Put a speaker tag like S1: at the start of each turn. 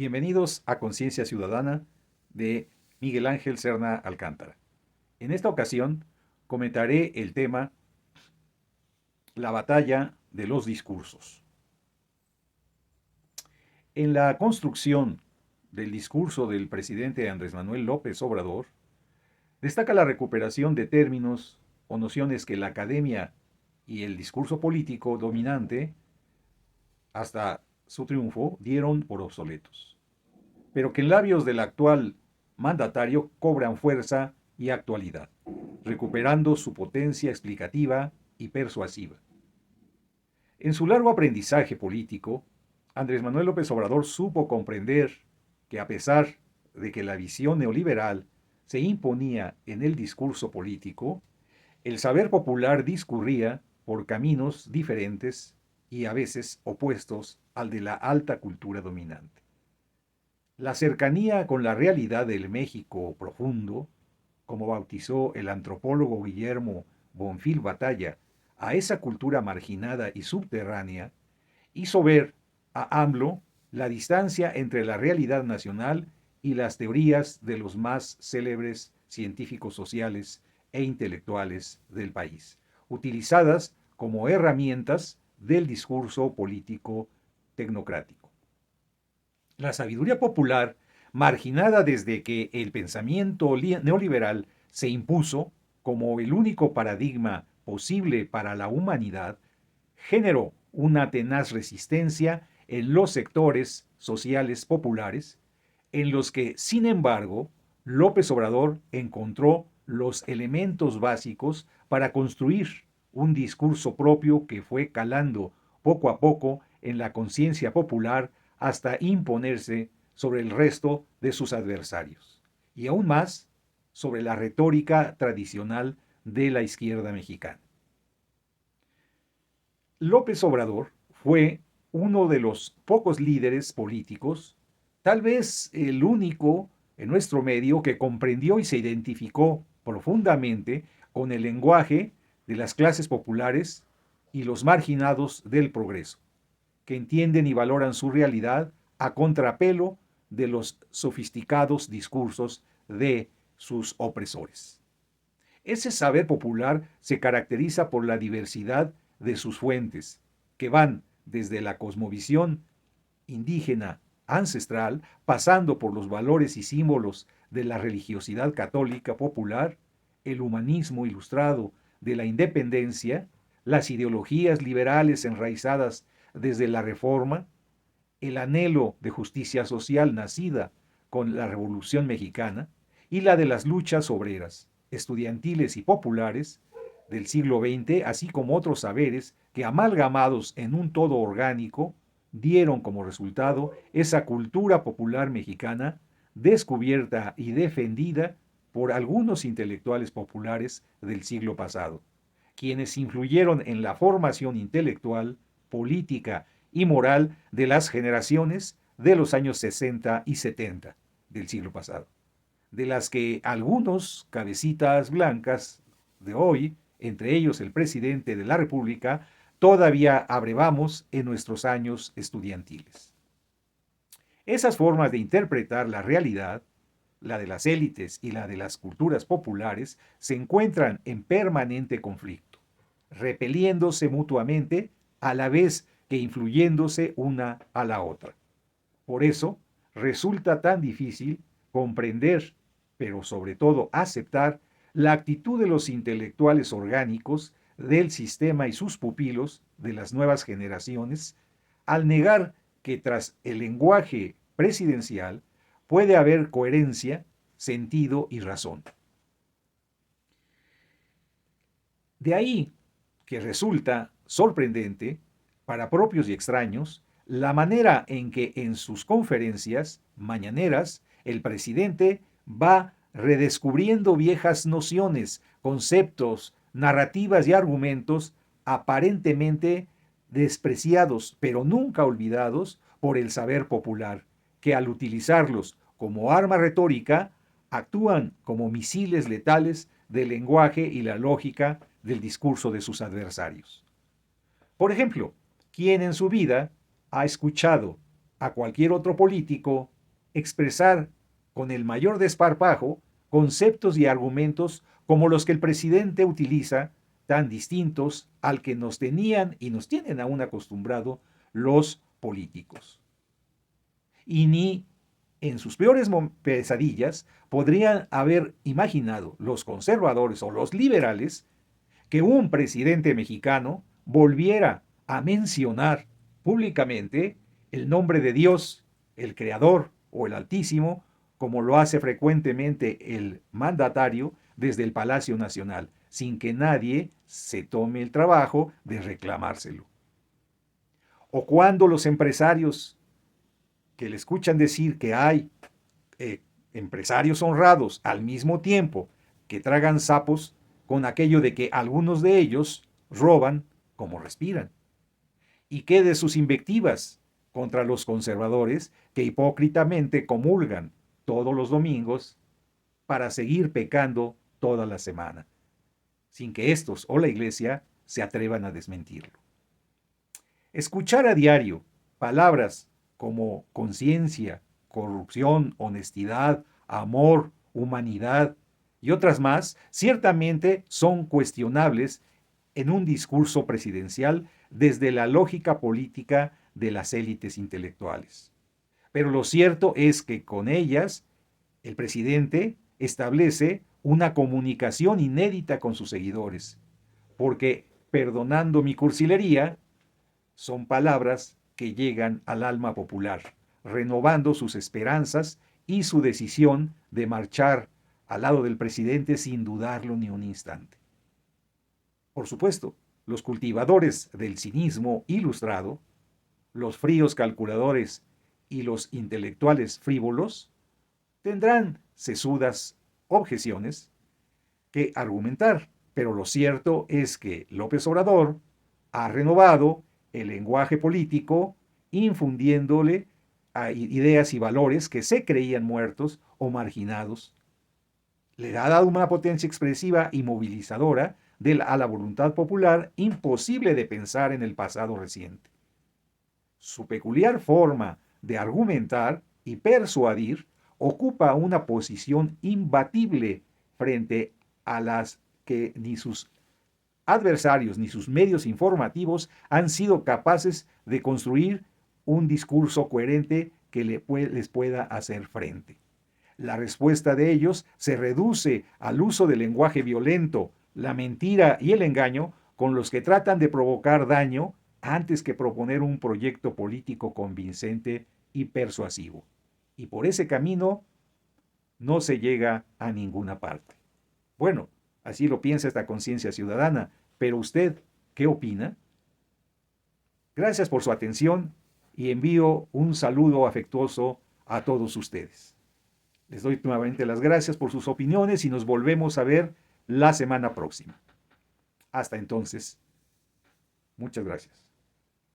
S1: Bienvenidos a Conciencia Ciudadana de Miguel Ángel Serna Alcántara. En esta ocasión comentaré el tema La batalla de los discursos. En la construcción del discurso del presidente Andrés Manuel López Obrador, destaca la recuperación de términos o nociones que la academia y el discurso político dominante, hasta su triunfo, dieron por obsoletos, pero que en labios del actual mandatario cobran fuerza y actualidad, recuperando su potencia explicativa y persuasiva. En su largo aprendizaje político, Andrés Manuel López Obrador supo comprender que a pesar de que la visión neoliberal se imponía en el discurso político, el saber popular discurría por caminos diferentes y a veces opuestos al de la alta cultura dominante. La cercanía con la realidad del México profundo, como bautizó el antropólogo Guillermo Bonfil Batalla a esa cultura marginada y subterránea, hizo ver a AMLO la distancia entre la realidad nacional y las teorías de los más célebres científicos sociales e intelectuales del país, utilizadas como herramientas del discurso político tecnocrático. La sabiduría popular, marginada desde que el pensamiento neoliberal se impuso como el único paradigma posible para la humanidad, generó una tenaz resistencia en los sectores sociales populares, en los que, sin embargo, López Obrador encontró los elementos básicos para construir un discurso propio que fue calando poco a poco en la conciencia popular hasta imponerse sobre el resto de sus adversarios, y aún más sobre la retórica tradicional de la izquierda mexicana. López Obrador fue uno de los pocos líderes políticos, tal vez el único en nuestro medio, que comprendió y se identificó profundamente con el lenguaje de las clases populares y los marginados del progreso, que entienden y valoran su realidad a contrapelo de los sofisticados discursos de sus opresores. Ese saber popular se caracteriza por la diversidad de sus fuentes, que van desde la cosmovisión indígena ancestral, pasando por los valores y símbolos de la religiosidad católica popular, el humanismo ilustrado de la independencia, las ideologías liberales enraizadas desde la Reforma, el anhelo de justicia social nacida con la Revolución Mexicana y la de las luchas obreras, estudiantiles y populares del siglo XX, así como otros saberes que, amalgamados en un todo orgánico, dieron como resultado esa cultura popular mexicana descubierta y defendida por algunos intelectuales populares del siglo pasado, quienes influyeron en la formación intelectual, política y moral de las generaciones de los años 60 y 70 del siglo pasado, de las que algunos cabecitas blancas de hoy, entre ellos el presidente de la República, todavía abrevamos en nuestros años estudiantiles. Esas formas de interpretar la realidad, la de las élites y la de las culturas populares, se encuentran en permanente conflicto, repeliéndose mutuamente a la vez que influyéndose una a la otra. Por eso, resulta tan difícil comprender, pero sobre todo aceptar, la actitud de los intelectuales orgánicos del sistema y sus pupilos de las nuevas generaciones, al negar que tras el lenguaje presidencial puede haber coherencia, sentido y razón. De ahí que resulta sorprendente, para propios y extraños, la manera en que en sus conferencias mañaneras el presidente va redescubriendo viejas nociones, conceptos, narrativas y argumentos aparentemente despreciados, pero nunca olvidados por el saber popular, que al utilizarlos como arma retórica actúan como misiles letales del lenguaje y la lógica del discurso de sus adversarios. Por ejemplo, ¿quién en su vida ha escuchado a cualquier otro político expresar con el mayor desparpajo conceptos y argumentos como los que el presidente utiliza, tan distintos al que nos tenían y nos tienen aún acostumbrado los políticos. Y ni en sus peores pesadillas podrían haber imaginado los conservadores o los liberales que un presidente mexicano volviera a mencionar públicamente el nombre de Dios, el Creador o el Altísimo, como lo hace frecuentemente el mandatario desde el Palacio Nacional, sin que nadie se tome el trabajo de reclamárselo. O cuando los empresarios que le escuchan decir que hay empresarios honrados al mismo tiempo que tragan sapos con aquello de que algunos de ellos roban como respiran. Y que de sus invectivas contra los conservadores que hipócritamente comulgan todos los domingos para seguir pecando toda la semana, sin que estos o la iglesia se atrevan a desmentirlo. Escuchar a diario palabras como conciencia, corrupción, honestidad, amor, humanidad y otras más, ciertamente son cuestionables en un discurso presidencial desde la lógica política de las élites intelectuales. Pero lo cierto es que con ellas el presidente establece una comunicación inédita con sus seguidores, porque, perdonando mi cursilería, son palabras que llegan al alma popular, renovando sus esperanzas y su decisión de marchar al lado del presidente sin dudarlo ni un instante. Por supuesto, los cultivadores del cinismo ilustrado, los fríos calculadores y los intelectuales frívolos tendrán sesudas objeciones que argumentar, pero lo cierto es que López Obrador ha renovado el lenguaje político infundiéndole a ideas y valores que se creían muertos o marginados. Le ha dado una potencia expresiva y movilizadora a la voluntad popular imposible de pensar en el pasado reciente. Su peculiar forma de argumentar y persuadir ocupa una posición imbatible frente a las que ni sus adversarios ni sus medios informativos han sido capaces de construir un discurso coherente que les pueda hacer frente. La respuesta de ellos se reduce al uso del lenguaje violento, la mentira y el engaño con los que tratan de provocar daño antes que proponer un proyecto político convincente y persuasivo. Y por ese camino no se llega a ninguna parte. Bueno, así lo piensa esta conciencia ciudadana, pero usted, ¿qué opina? Gracias por su atención y envío un saludo afectuoso a todos ustedes. Les doy nuevamente las gracias por sus opiniones y nos volvemos a ver la semana próxima. Hasta entonces, muchas gracias.